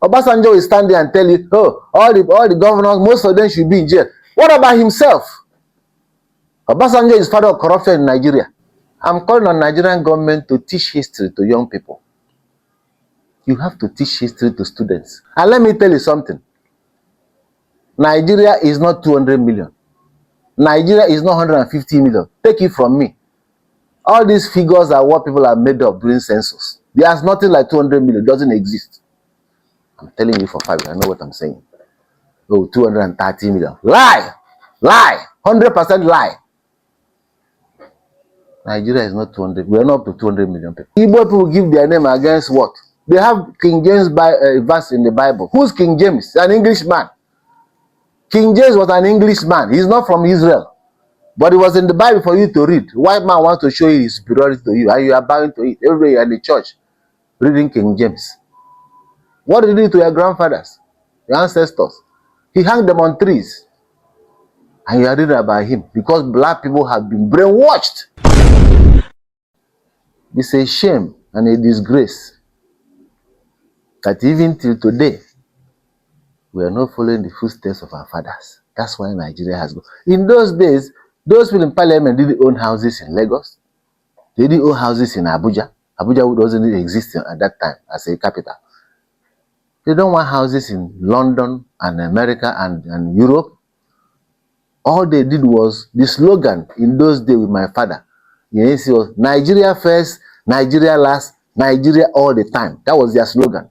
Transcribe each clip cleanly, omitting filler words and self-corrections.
Obasanjo will stand there and tell you, oh, all the governors, most of them should be in jail. What about himself? Obasanjo is father of corruption in Nigeria. I'm calling on Nigerian government to teach history to young people. You have to teach history to students. And let me tell you something. Nigeria is not 200 million. Nigeria is not 150 million. Take it from me. All these figures are what people have made up during census. There's nothing like 200 million. It doesn't exist. I'm telling you for fact. I know what I'm saying. Oh, 230 million. Lie! Lie! 100% lie. Nigeria is not 200. We are not up to 200 million people. Igbo people give their name against what? They have King James verse in the Bible. Who's King James? An Englishman. King James was an Englishman. He's not from Israel. But it was in the Bible for you to read. White man wants to show you his superiority to you, and you are bowing to it. Every day you're in the church reading King James. What did he do to your grandfathers, your ancestors? He hung them on trees. And you are reading about him because black people have been brainwashed. It's a shame and a disgrace that even till today, we are not following the footsteps of our fathers. That's why Nigeria has gone. In those days, those people in parliament didn't own houses in Lagos. They didn't own houses in Abuja. Abuja wasn't existing at that time as a capital. They don't want houses in London and America and Europe. All they did was, the slogan in those days with my father, was Nigeria first, Nigeria last, Nigeria all the time. That was their slogan.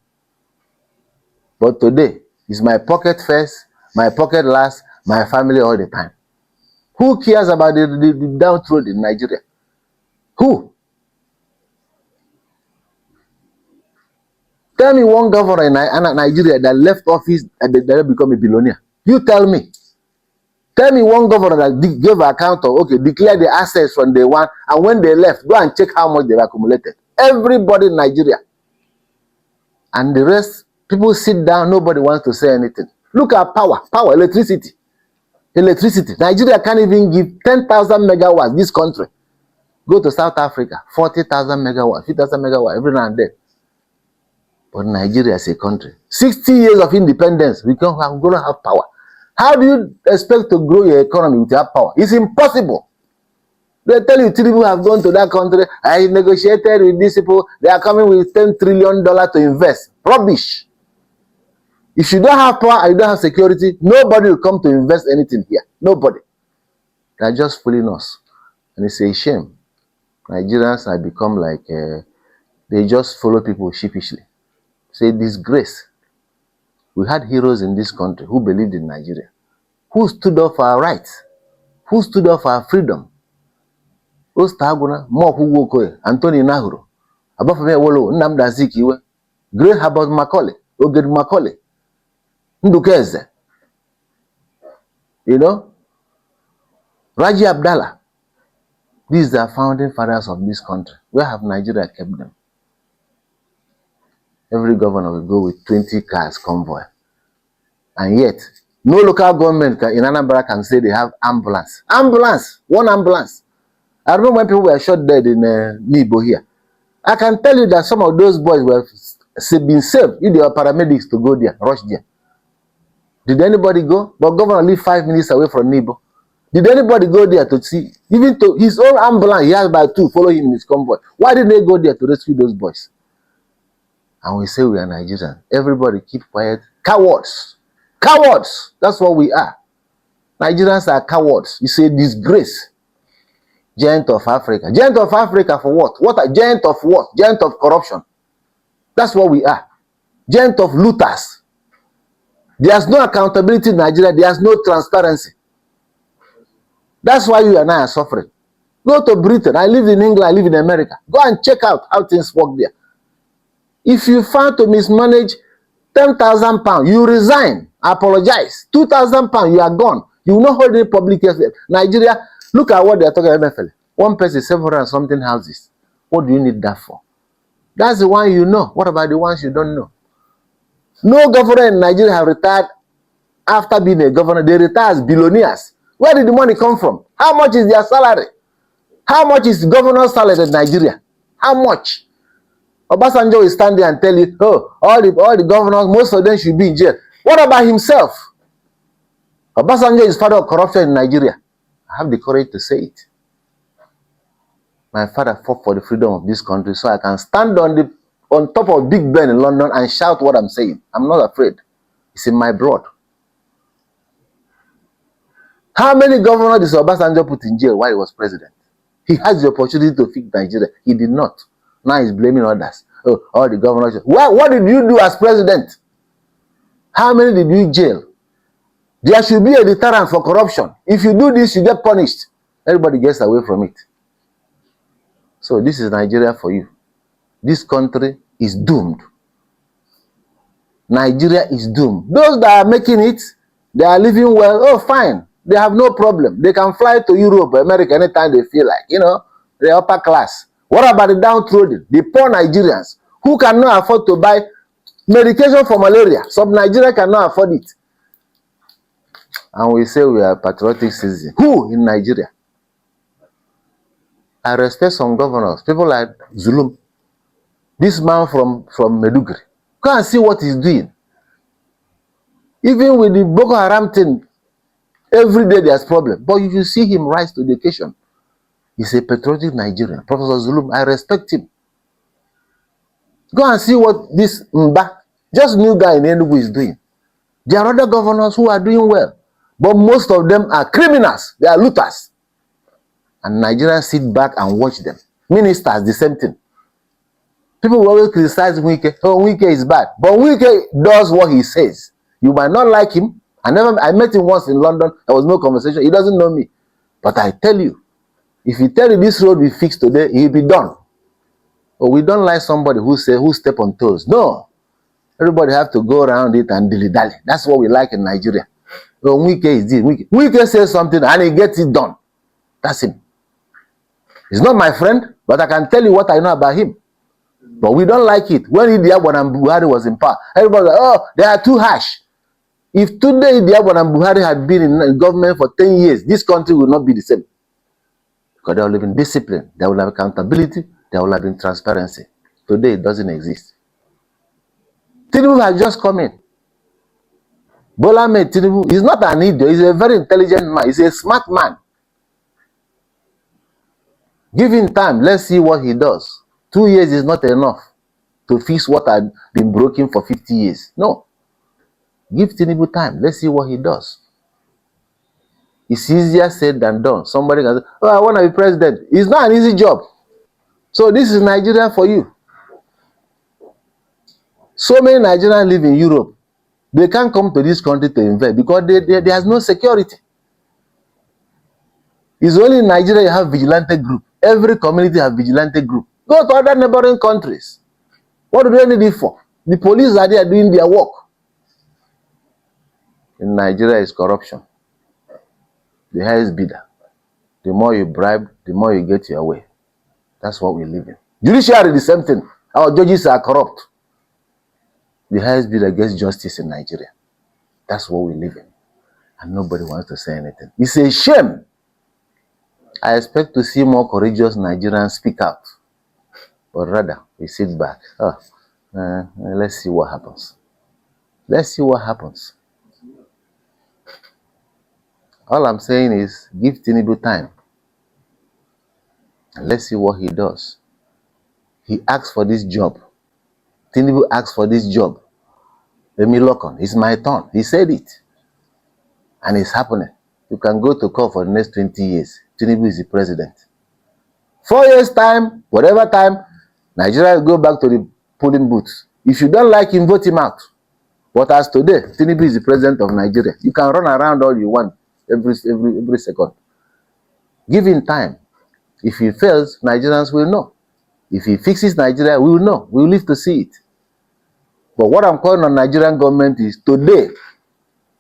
But today, it's my pocket first, my pocket last, my family all the time. Who cares about the downtrodden in Nigeria? Who? Tell me one governor in Nigeria that left office and they become a billionaire. You tell me. Tell me one governor that gave an account of, okay, declare the assets from day one, and when they left, go and check how much they've accumulated. Everybody in Nigeria. And the rest, people sit down, nobody wants to say anything. Look at power, electricity. Electricity. Nigeria can't even give 10,000 megawatts, this country. Go to South Africa, 40,000 megawatts, 50,000 megawatts every now and then. But Nigeria is a country. 60 years of independence, we're going to have power. How do you expect to grow your economy without power? It's impossible. They tell you 3 people have gone to that country, I negotiated with these people, they are coming with $10 trillion to invest. Rubbish. If you don't have power and you don't have security, nobody will come to invest anything here. Nobody. They are just fooling us. And it's a shame. Nigerians have become like, they just follow people sheepishly. It's a disgrace. We had heroes in this country who believed in Nigeria, who stood up for our rights, who stood up for our freedom. Ostaguna, Moku Wokoe, Anthony Nahuru, Abafame Wolo, Nnamdi Azikiwe, Great Herbert Macaulay, Oged Macaulay, Ndukeze, Raji Abdallah. These are founding fathers of this country. Where have Nigeria kept them? Every governor will go with 20 cars convoy. And yet, no local government in Anambra can say they have ambulance. Ambulance! One ambulance. I remember when people were shot dead in Nibo here. I can tell you that some of those boys were been saved if they were paramedics to go there, rush there. Did anybody go? But governor lived 5 minutes away from Nibo. Did anybody go there to see? Even to his own ambulance, he has about 2 follow him in his convoy. Why didn't they go there to rescue those boys? And we say we are Nigerians. Everybody keep quiet. Cowards. Cowards. That's what we are. Nigerians are cowards. It's a disgrace. Giant of Africa. Giant of Africa for what? What a giant of what? Giant of corruption. That's what we are. Giant of looters. There's no accountability in Nigeria. There's no transparency. That's why you and I are suffering. Go to Britain. I live in England. I live in America. Go and check out how things work there. If you found to mismanage 10,000 pounds, you resign. Apologize. 2,000 pounds, you are gone. You will not hold any public health. Nigeria, look at what they are talking about. MFL. One person, 700 and something houses. What do you need that for? That's the one you know. What about the ones you don't know? No governor in Nigeria have retired after being a governor. They retire as billionaires. Where did the money come from? How much is their salary? How much is the governor's salary in Nigeria? How much? Obasanjo will stand there and tell you, oh, all the governors, most of them should be in jail. What about himself? Obasanjo is father of corruption in Nigeria. I have the courage to say it. My father fought for the freedom of this country so I can stand on top of Big Ben in London and shout what I'm saying. I'm not afraid. It's in my blood. How many governors did Obasanjo put in jail while he was president? He has the opportunity to fix Nigeria. He did not. Now he's blaming others. Oh, all the governors. What did you do as president? How many did you jail? There should be a deterrent for corruption. If you do this, you get punished. Everybody gets away from it. So this is Nigeria for you. This country is doomed. Nigeria is doomed. Those that are making it, they are living well. Oh, fine. They have no problem. They can fly to Europe, America anytime they feel like. You know, the upper class. What about the downtrodden, the poor Nigerians who cannot afford to buy medication for malaria? Some Nigeria cannot afford it. And we say we are patriotic citizens. Who in Nigeria? I respect some governors, people like Zulum. This man from Meduguri. Go and see what he's doing. Even with the Boko Haram thing, every day there's problem. But if you see him rise to the occasion, he's a patriotic Nigerian. Professor Zulum, I respect him. Go and see what this Mba, just new guy in Enugu, is doing. There are other governors who are doing well. But most of them are criminals. They are looters. And Nigerians sit back and watch them. Ministers, the same thing. People will always criticize Wike. Oh, Wike is bad. But Wike does what he says. You might not like him. I met him once in London. There was no conversation. He doesn't know me. But I tell you, if he tell you this road we fix today, he'll be done. But we don't like somebody who step on toes. No. Everybody have to go around it and dilly-dally. That's what we like in Nigeria. So Wike is this. Wike says something and he gets it done. That's him. He's not my friend, but I can tell you what I know about him. But we don't like it. When Idiagbon and Buhari was in power, everybody was like, oh, they are too harsh. If today Idiagbon and Buhari had been in government for 10 years, this country will not be the same. Because there will have been discipline, there will have accountability, there will have been transparency. Today it doesn't exist. Tinubu has just come in. Bola Ahmed Tinubu is not an idiot, he's a very intelligent man, he's a smart man. Give him time, let's see what he does. 2 years is not enough to fix what had been broken for 50 years. No. Give Tinubu time, let's see what he does. It's easier said than done. Somebody can say, oh, I want to be president. It's not an easy job. So this is Nigeria for you. So many Nigerians live in Europe. They can't come to this country to invest because there's no security. It's only in Nigeria you have vigilante group. Every community has vigilante group. Go to other neighboring countries. What do they need it for? The police are there doing their work. In Nigeria is corruption. The highest bidder. The more you bribe, the more you get your way. That's what we live in. Judiciary, the same thing. Our judges are corrupt. The highest bidder gets justice in Nigeria. That's what we live in. And nobody wants to say anything. It's a shame. I expect to see more courageous Nigerians speak out. But rather, we sit back. Let's see what happens. Let's see what happens. All I'm saying is, give Tinubu time. And let's see what he does. He asked for this job. Tinubu asked for this job. Lokon, it's my turn. He said it. And it's happening. You can go to court for the next 20 years. Tinubu is the president. 4 years' time, whatever time, Nigeria will go back to the polling booths. If you don't like him, vote him out. But as today, Tinubu is the president of Nigeria. You can run around all you want every second. Give him time. If he fails, Nigerians will know. If he fixes Nigeria, we will know. We will live to see it. But what I'm calling on Nigerian government is today,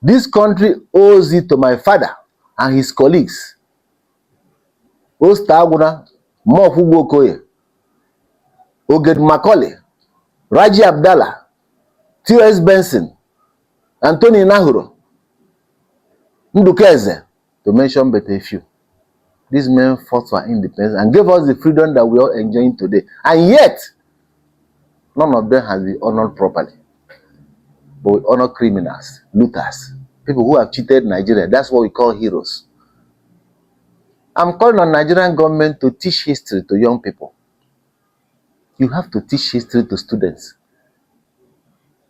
this country owes it to my father and his colleagues. Ostaguna, Mofugo Okoye, Oged Macaulay, Raji Abdallah, T.S. Benson, Anthony Nahuro, Ndukeze, to mention but a few. These men fought for independence and gave us the freedom that we are enjoying today. And yet, None of them has been honored properly. But we honor criminals, looters, people who have cheated Nigeria. That's what we call heroes. I'm calling on Nigerian government to teach history to young people. You have to teach history to students.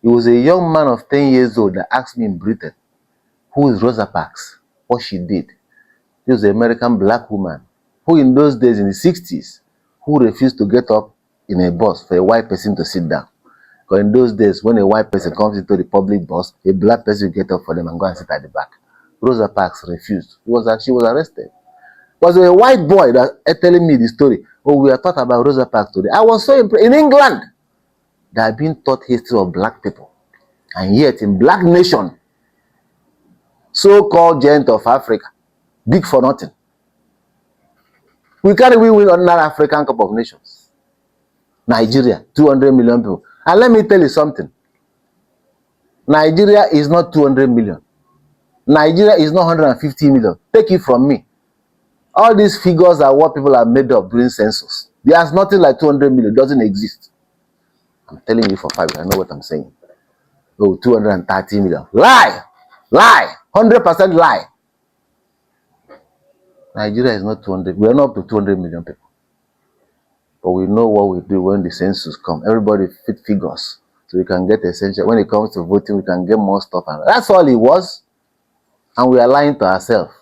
It was a young man of 10 years old that asked me in Britain, who is Rosa Parks, what she did. She was an American black woman who in those days, in the 60s, who refused to get up in a bus for a white person to sit down. Because in those days, when a white person comes into the public bus, a black person will get up for them and go and sit at the back. Rosa Parks refused. She was arrested. It was a white boy that telling me the story. Oh, we are talking about Rosa Parks today. I was so impressed. In England, they are being taught history of black people. And yet, in black nation, so-called giant of Africa, big for nothing. We can't even win another African Cup of Nations. Nigeria, 200 million people. And let me tell you something. Nigeria is not 200 million. Nigeria is not 150 million. Take it from me. All these figures are what people are made up during census. There's nothing like 200 million. It doesn't exist. I'm telling you for fact. I know what I'm saying. Oh, 230 million. Lie! Lie! 100% lie. Nigeria is not 200. We are not up to 200 million people. But we know what we do when the census comes. Everybody fit figures. So we can get essential. When it comes to voting, we can get more stuff. And that's all it was. And we are lying to ourselves.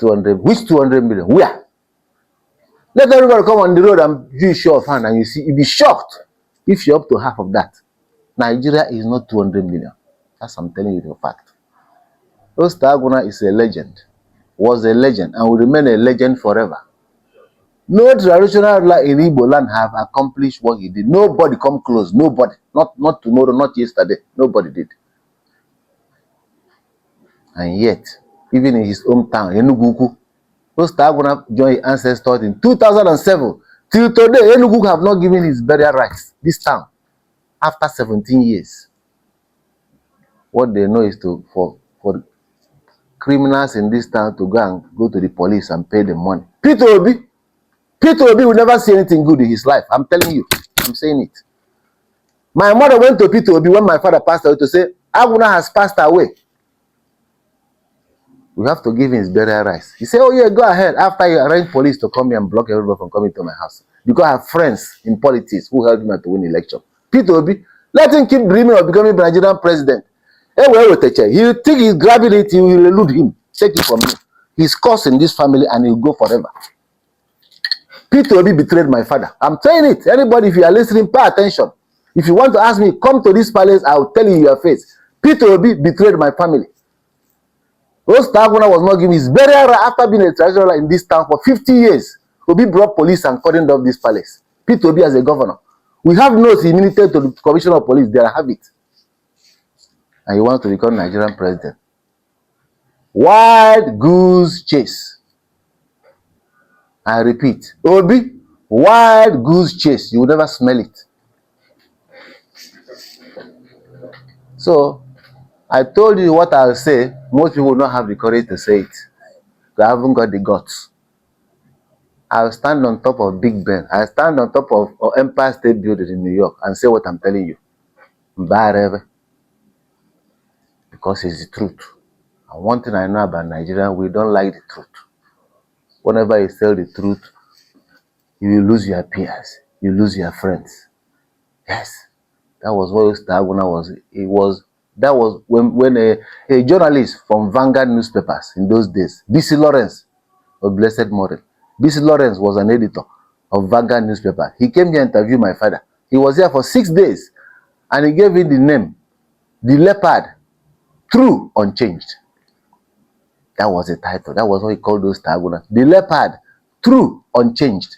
200. Which 200 million? Where? Let everybody come on the road and do a show of hand, and you see, you'll be shocked if you're up to half of that. Nigeria is not 200 million. That's I'm telling you the fact. Olusegun is a legend, was a legend, and will remain a legend forever. No traditional ruler in Igbo land have accomplished what he did. Nobody come close. Nobody. Not tomorrow, not yesterday. Nobody did. And yet, even in his hometown, Enugu, Olusegun joined ancestors in 2007. Till today, Enugu have not given his burial rights. This town, after 17 years. What they know is for criminals in this town to go to the police and pay them money. Peter Obi will never see anything good in his life. I'm telling you. I'm saying it. My mother went to Peter Obi when my father passed away to say, Aguna has passed away. We have to give him his burial rights. He said, oh yeah, go ahead. After he arranged police to come here and block everybody from coming to my house. Because I have friends in politics who helped me to win the election. Peter Obi, let him keep dreaming of becoming Nigerian president. He'll think he's grabbing it, he will elude him. Take it from me. He's cursed in this family and he'll go forever. Peter Obi betrayed my father. I'm saying it. Anybody, if you are listening, pay attention. If you want to ask me, come to this palace, I'll tell you in your face. Peter Obi betrayed my family. Olusegun was not giving his burial after being a treasurer in this town for 50 years. Obi brought police and cordoned off this palace. Peter Obi as a governor. We have notes he milited to the commissioner of police. There I have it. And you want to become Nigerian president. Wild goose chase. I repeat, Obi, wild goose chase. You will never smell it. So, I told you what I'll say. Most people will not have the courage to say it. They haven't got the guts. I'll stand on top of Big Ben. I'll stand on top of Empire State Building in New York and say what I'm telling you. Because it's the truth. And one thing I know about Nigeria, we don't like the truth. Whenever you tell the truth, you will lose your peers. You lose your friends. Yes. That was what Olusegun was. That was when a journalist from Vanguard newspapers in those days, B.C. Lawrence of Blessed Model. B.C. Lawrence was an editor of Vanguard newspaper. He came here and interviewed my father. He was here for 6 days and he gave him the name, The Leopard, True Unchanged. That was the title. That was what he called Olusegun. The Leopard, True Unchanged.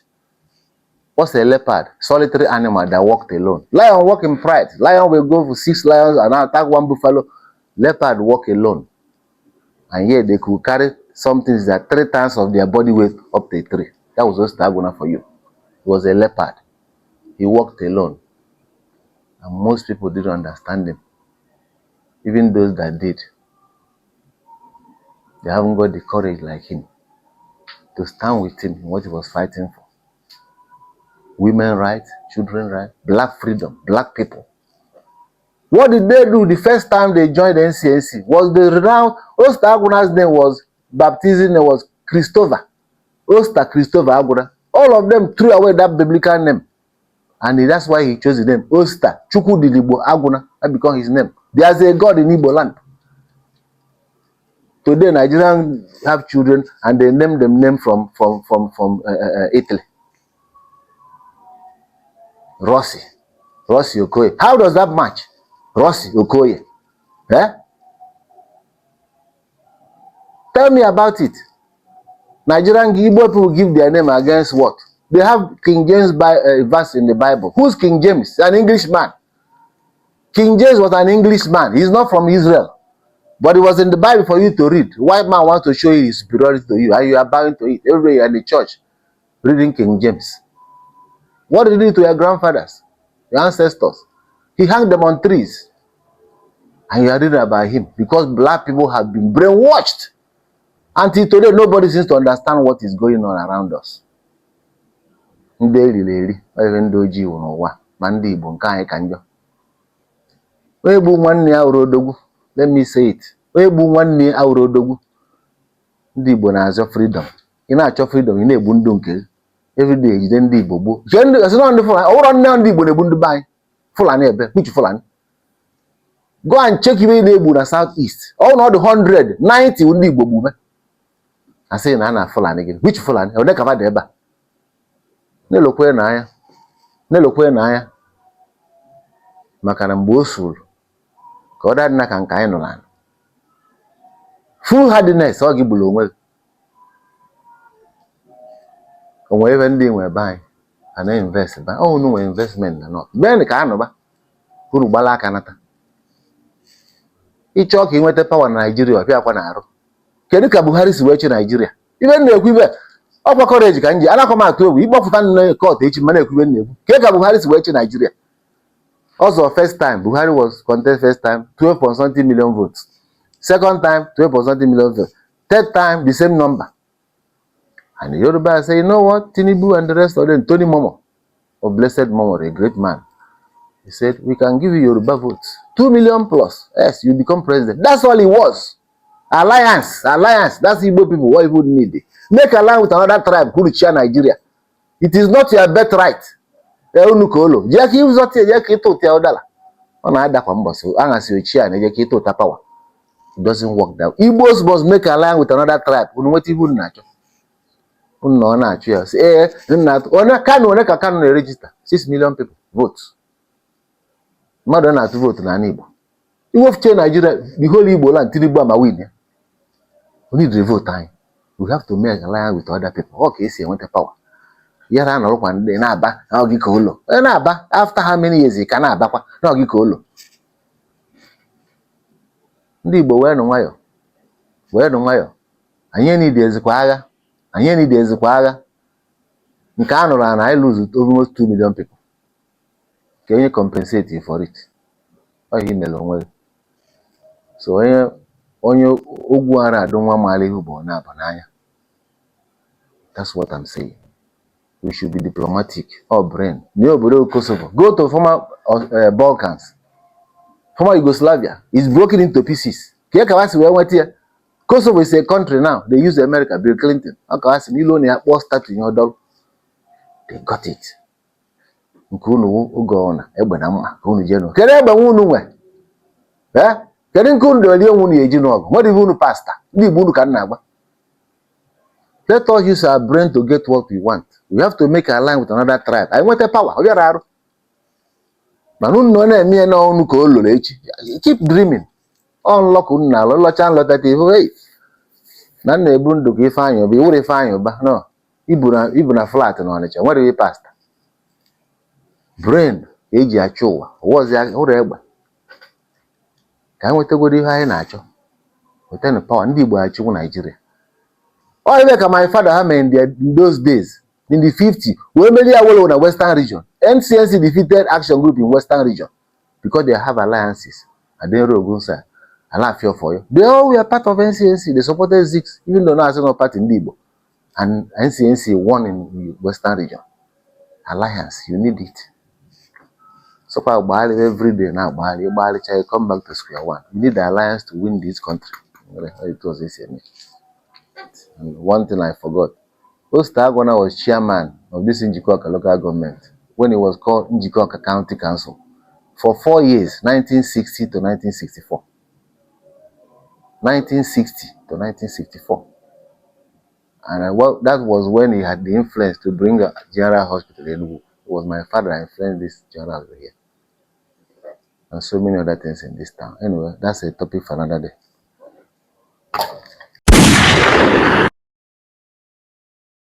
What's a leopard? Solitary animal that walked alone. Lion walk in pride. Lion will go for 6 lions and attack 1 buffalo. Leopard walk alone. And yet they could carry something that 3 times of their body weight up to a tree. That was Olusegun for you. He was a leopard. He walked alone. And most people didn't understand him. Even those that did. They haven't got the courage like him to stand with him in what he was fighting for. women rights, children rights, black freedom, black people. What did they do the first time they joined the NCNC? Was the renowned Oster Aguna's name was baptized name was Christopher. Oster Christopher Aguna. All of them threw away that biblical name. And that's why he chose the name Oster Chukudilibo Aguna. That became his name. There's a God in Igbo land. Today, Nigerians have children and they name them name from Italy. Rossi Okoye. How does that match? Rossi Okoye. Eh? Tell me about it. Nigerian Igbo people give their name against what? They have King James verse in the Bible. Who's King James? An Englishman. King James was an Englishman. He's not from Israel. But it was in the Bible for you to read. White man wants to show his superiority to you, and you are bound to it. Every day you're in the church reading King James. What did he do to your grandfathers, your ancestors? He hung them on trees. And you are reading about him because black people have been brainwashed. Until today, nobody seems to understand what is going on around us. Let me say it. Ndị Igbo na-azọ freedom. Ị na-achọ freedom, ị na-egbu ndụ nke every day ejide ndị Igbo gbo. Ke ndị asị ndị Fulani, ọwụrụ ndị Igbo na-egbu ndị be anyị. Fulani ebe, which Fulani? Go and check ibe na-egbu na Southeast. All not 100, 90 ndị Igbo gbume. Asị na Fulani gị. Which Fulani? Ọ dịka dị ebe a. Na-elokwe na anya. Maka na mgbe o suru ka ọ dadị na ka nke anyị nọ na full hardiness ọ gị gburu onwe onwe ebe ndị nwe ebe anyị a na-invest ba ọ nwe investment na nọ ben ka anụba uru gbala aka nata ịchọ ka ị nweta power na Nigeria ọbịa akwa na arụ kedu ka Buhari si wee chi Nigeria ibe na-ekwu ibe ọkwa courage ka nji anakọ m atụ egwu ịkpọpụta nne court echi mana ekwu ibe na-ekwu kedu ka Buhari si wee chi Nigeria. Also, first time, Buhari was contested first time, 12.something million votes. Second time, 12.something million votes. Third time, the same number. And the Yoruba say, you know what? Tinubu and the rest of them, Tony Momo, of Blessed Momo, a great man. He said, we can give you Yoruba votes. 2 million plus. Yes, you become president. That's all it was. Alliance. That's Igbo people, what Igbo need. Make alliance with another tribe, who share Nigeria. It is not your birthright. It doesn't work that. Igbos must make a line with another tribe. Register 6 million people votes. Mother not to vote in an Igbo. You have to Nigeria, the whole Igbo land, Tinubu and win. We need to vote time. We have to make a line with other people. Okay, see, I want the power. Yara na one day na aba na ogi ka ụlọ na aba after how many years ka na abakwa na ogi ka ụlọ ndị Igbo wee nụ nwayọ anyị need ezikwa agha nke a nụrụ na anyị lose almost 2 million people can you compensate you for it ọ ihe mere onwe so onye ogwu ara adụ nwa maala ihu bụ na aba n'anya. That's what I'm saying. We should be diplomatic. Or brain. Kosovo. Go to former Balkans. Former Yugoslavia is broken into pieces. Kosovo is a country now. They use America. Bill Clinton. They got it. Let us use our brain to get what we want. We have to make a line with another tribe. I want a power. Keep dreaming. Unlock no. Ibuna flat no anacha. What do we pass? Brain eji achowa. Was ya ureba. Ka nwete go di ha na-acho. Weten power ndị Igbo achiwu Nigeria. Oh, like my father had in those days, in the 50s, we made a in the Western region. NCNC defeated Action Group in Western region because they have alliances. And then Rogunsa, I laugh here for you. They all were part of NCNC. They supported Zix, even though now it's not part in Igbo. And NCNC won in the Western region. alliance. You need it. So far, every day now, you come back to square one. You need the alliance to win this country. It was this year. And one thing I forgot. Ostagwana was chairman of this Njikoka local government when it was called Njikoka County Council for 4 years, 1960 to 1964. 1960 to 1964. And that was when he had the influence to bring a general hospital in Enugu. It was my father that influenced this general here. And so many other things in this town. Anyway, that's a topic for another day.